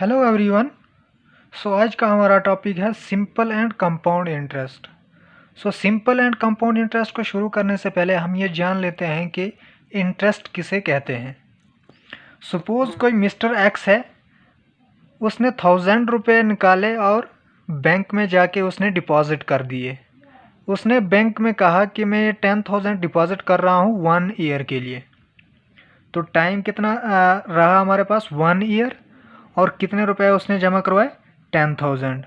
Hello everyone. आज का हमारा टॉपिक है simple and compound interest. Simple and compound interest को शुरू करने से पहले हम ये जान लेते हैं कि इंटरेस्ट किसे कहते हैं। सपोज कोई मिस्टर एक्स है, उसने 1000 रुपये निकाले और बैंक में जाके उसने डिपॉजिट कर दिए। उसने बैंक में कहा कि मैं ये 10,000 डिपॉजिट कर रहा हूँ 1 ईयर के लिए। तो टाइम कितना रहा हमारे पास 1 ईयर, और कितने रुपए उसने जमा करवाए 10,000।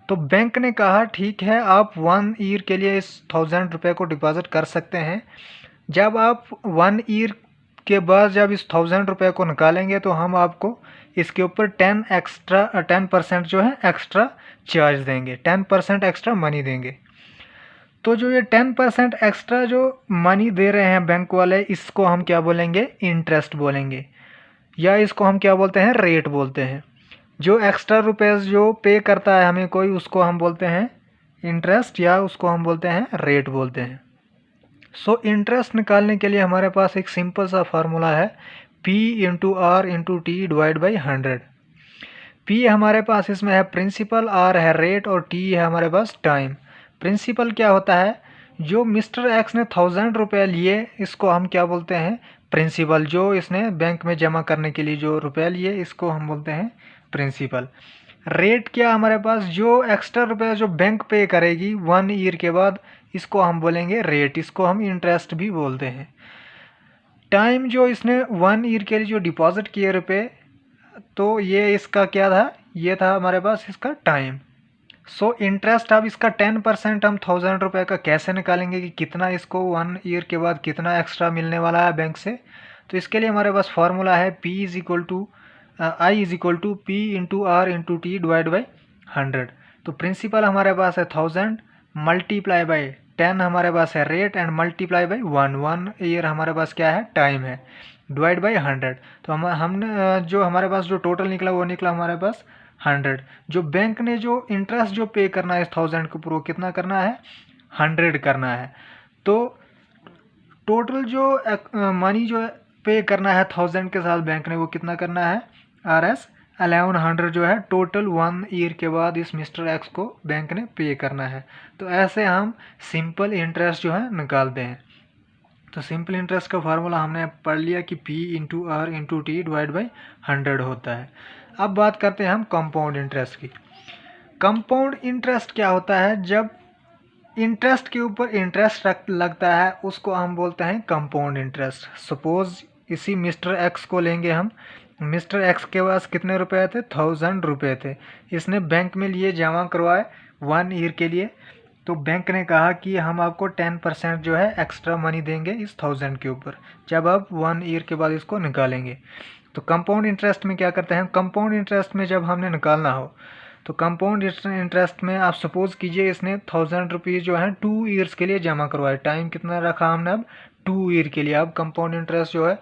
तो बैंक ने कहा ठीक है, आप 1 ईयर के लिए इस 1000 रुपये को डिपॉजिट कर सकते हैं। जब आप 1 ईयर के बाद जब इस 1000 रुपये को निकालेंगे तो हम आपको इसके ऊपर 10% जो है एक्स्ट्रा चार्ज देंगे, 10% एक्स्ट्रा मनी देंगे। तो जो ये 10% एक्स्ट्रा जो मनी दे रहे हैं बैंक वाले, इसको हम क्या बोलेंगे, इंटरेस्ट बोलेंगे, या इसको हम क्या बोलते हैं, रेट बोलते हैं। जो एक्स्ट्रा रुपएस जो पे करता है हमें कोई, उसको हम बोलते हैं इंटरेस्ट, या उसको हम बोलते हैं रेट बोलते हैं। इंटरेस्ट निकालने के लिए हमारे पास एक सिंपल सा फार्मूला है, P into R into T divide by 100। P हमारे पास इसमें है प्रिंसिपल, R है रेट और T है हमारे पास टाइम। प्रिंसिपल क्या होता है, जो मिस्टर एक्स ने 1000 रुपये लिए, इसको हम क्या बोलते हैं, प्रिंसिपल। जो इसने बैंक में जमा करने के लिए जो रुपये लिए, इसको हम बोलते हैं प्रिंसिपल। रेट क्या हमारे पास, जो एक्स्ट्रा रुपये जो बैंक पे करेगी 1 ईयर के बाद, इसको हम बोलेंगे रेट, इसको हम इंटरेस्ट भी बोलते हैं। टाइम, जो इसने 1 ईयर के लिए जो डिपॉजिट किए रुपये, तो ये इसका क्या था, ये था हमारे पास इसका टाइम। इंटरेस्ट, अब इसका 10% हम 1000 रुपये का कैसे निकालेंगे कि कितना इसको 1 ईयर के बाद कितना एक्स्ट्रा मिलने वाला है बैंक से। तो इसके लिए हमारे पास फार्मूला है P is equal to I is equal to P into R into T divide by 100। तो प्रिंसिपल हमारे पास है 1000 मल्टीप्लाई बाई 10 हमारे पास है rate, and multiply by 1 year हमारे पास क्या है, टाइम है, डिवाइड बाई 100। तो हमने जो हमारे पास जो टोटल निकला वो निकला हमारे पास 100। जो बैंक ने जो इंटरेस्ट जो पे करना है इस 1000 के ऊपर, वो कितना करना है, 100 करना है। तो टोटल जो मनी जो पे करना है 1000 के साथ बैंक ने, वो कितना करना है, RS 1100 जो है टोटल 1 ईयर के बाद इस मिस्टर एक्स को बैंक ने पे करना है। तो ऐसे हम सिंपल इंटरेस्ट जो है निकालते हैं। तो सिंपल इंटरेस्ट का फार्मूला हमने पढ़ लिया कि P into R into T divide by 100 होता है। अब बात करते हैं हम कंपाउंड इंटरेस्ट की। कंपाउंड इंटरेस्ट क्या होता है, जब इंटरेस्ट के ऊपर इंटरेस्ट लगता है, उसको हम बोलते हैं कंपाउंड इंटरेस्ट। सपोज इसी मिस्टर एक्स को लेंगे हम। मिस्टर एक्स के पास कितने रुपए थे, 1000 रुपये थे। इसने बैंक में लिए, जमा करवाए 1 ईयर के लिए। तो बैंक ने कहा कि हम आपको 10% जो है एक्स्ट्रा मनी देंगे इस 1000 के ऊपर, जब आप 1 ईयर के बाद इसको निकालेंगे। तो कंपाउंड इंटरेस्ट में क्या करते हैं, कंपाउंड इंटरेस्ट में जब हमने निकालना हो, तो कंपाउंड इंटरेस्ट में आप सपोज कीजिए इसने 1000 रुपीज़ जो है 2 ईयर्स के लिए जमा करवाए। टाइम कितना रखा हमने, अब 2 ईयर के लिए। अब कंपाउंड इंटरेस्ट जो है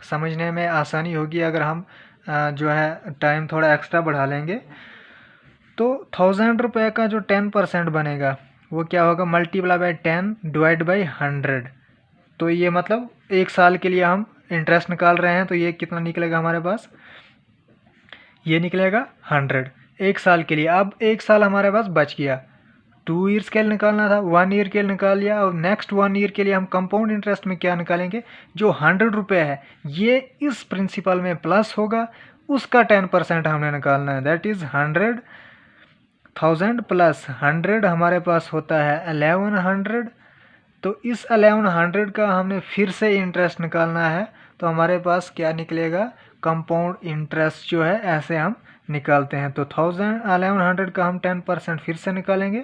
समझने में आसानी होगी अगर हम जो है टाइम थोड़ा एक्स्ट्रा बढ़ा लेंगे। तो 1000 रुपये का जो 10% बनेगा, वो क्या होगा, मल्टीप्लाई बाई 10 डिवाइड बाई 100। तो ये मतलब 1 साल के लिए हम इंटरेस्ट निकाल रहे हैं, तो ये कितना निकलेगा हमारे पास, ये निकलेगा 100 1 साल के लिए। अब 1 साल हमारे पास बच गया, 2 ईयर्स के लिए निकालना था, 1 ईयर के लिए निकाल लिया। और नेक्स्ट 1 ईयर के लिए हम कंपाउंड इंटरेस्ट में क्या निकालेंगे, जो 100 रुपये है ये इस प्रिंसिपल में प्लस होगा, उसका 10% हमने निकालना है, दैट इज़ 100,000 प्लस 100 हमारे पास होता है 1100। तो इस 1100 का हमने फिर से इंटरेस्ट निकालना है, तो हमारे पास क्या निकलेगा, कंपाउंड इंटरेस्ट जो है ऐसे हम निकालते हैं। तो 1100 का हम 10% फिर से निकालेंगे,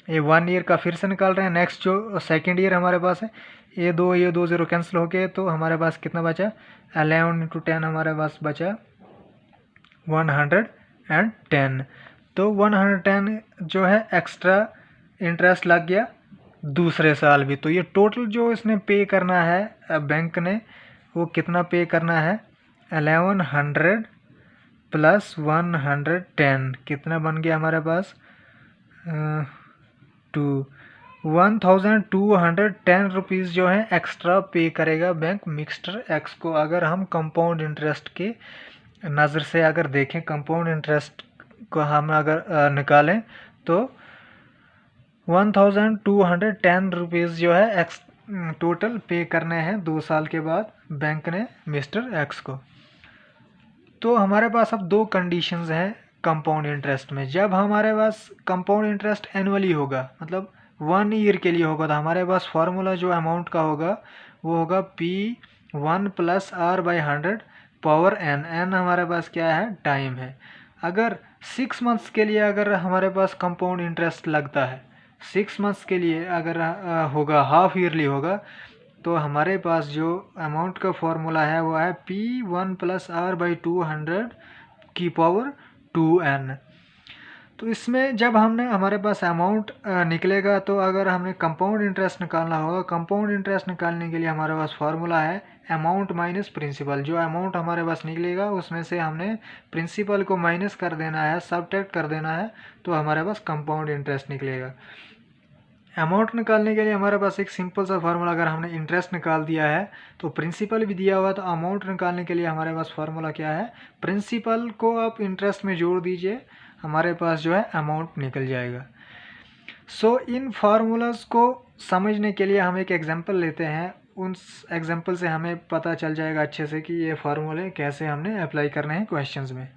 ये 1 ईयर का फिर से निकाल रहे हैं। नेक्स्ट जो सेकेंड ईयर हमारे पास है, ये दो ज़ीरो कैंसिल हो गए, तो हमारे पास कितना बचा, 11 इंटू 10 हमारे पास बचा 110। तो 110 जो है एक्स्ट्रा इंटरेस्ट लग गया दूसरे साल भी। तो ये टोटल जो इसने पे करना है बैंक ने, वो कितना पे करना है, 1100 प्लस 110, कितना बन गया हमारे पास, 1210 रुपीज़ जो है एक्स्ट्रा पे करेगा बैंक मिस्टर एक्स को, अगर हम कंपाउंड इंटरेस्ट के नज़र से अगर देखें कंपाउंड इंटरेस्ट को हम अगर निकालें तो 1210 रुपीज़ जो है एक्स टोटल पे करने हैं 2 साल के बाद बैंक ने मिस्टर एक्स को। तो हमारे पास अब दो कंडीशंस हैं कंपाउंड इंटरेस्ट में। जब हमारे पास कंपाउंड इंटरेस्ट एनुअली होगा, मतलब 1 ईयर के लिए होगा, तो हमारे पास फार्मूला जो अमाउंट का होगा वो होगा P1 + R/100 power n। n हमारे पास क्या है, टाइम है। अगर 6 मंथ्स के लिए अगर हमारे पास कंपाउंड इंटरेस्ट लगता है, 6 मंथ्स के लिए अगर होगा, हाफ ईयरली होगा, तो हमारे पास जो अमाउंट का फॉर्मूला है वो है P1 + R/200 की पावर 2n। तो इसमें जब हमने हमारे पास अमाउंट निकलेगा, तो अगर हमें कंपाउंड इंटरेस्ट निकालना होगा, कंपाउंड इंटरेस्ट निकालने के लिए हमारे पास फार्मूला है अमाउंट माइनस प्रिंसिपल। जो अमाउंट हमारे पास निकलेगा उसमें से हमने प्रिंसिपल को माइनस कर देना है, सबट्रैक्ट कर देना है, तो हमारे पास कंपाउंड इंटरेस्ट निकलेगा। अमाउंट निकालने के लिए हमारे पास एक सिंपल सा फार्मूला, अगर हमने इंटरेस्ट निकाल दिया है तो प्रिंसिपल भी दिया हुआ, तो अमाउंट निकालने के लिए हमारे पास फार्मूला क्या है, प्रिंसिपल को आप इंटरेस्ट में जोड़ दीजिए, हमारे पास जो है अमाउंट निकल जाएगा। सो इन फार्मूलाज को समझने के लिए हम एक एग्जांपल लेते हैं। उन एग्जांपल से हमें पता चल जाएगा अच्छे से कि ये फार्मूले कैसे हमने अप्लाई करने हैं क्वेश्चंस में।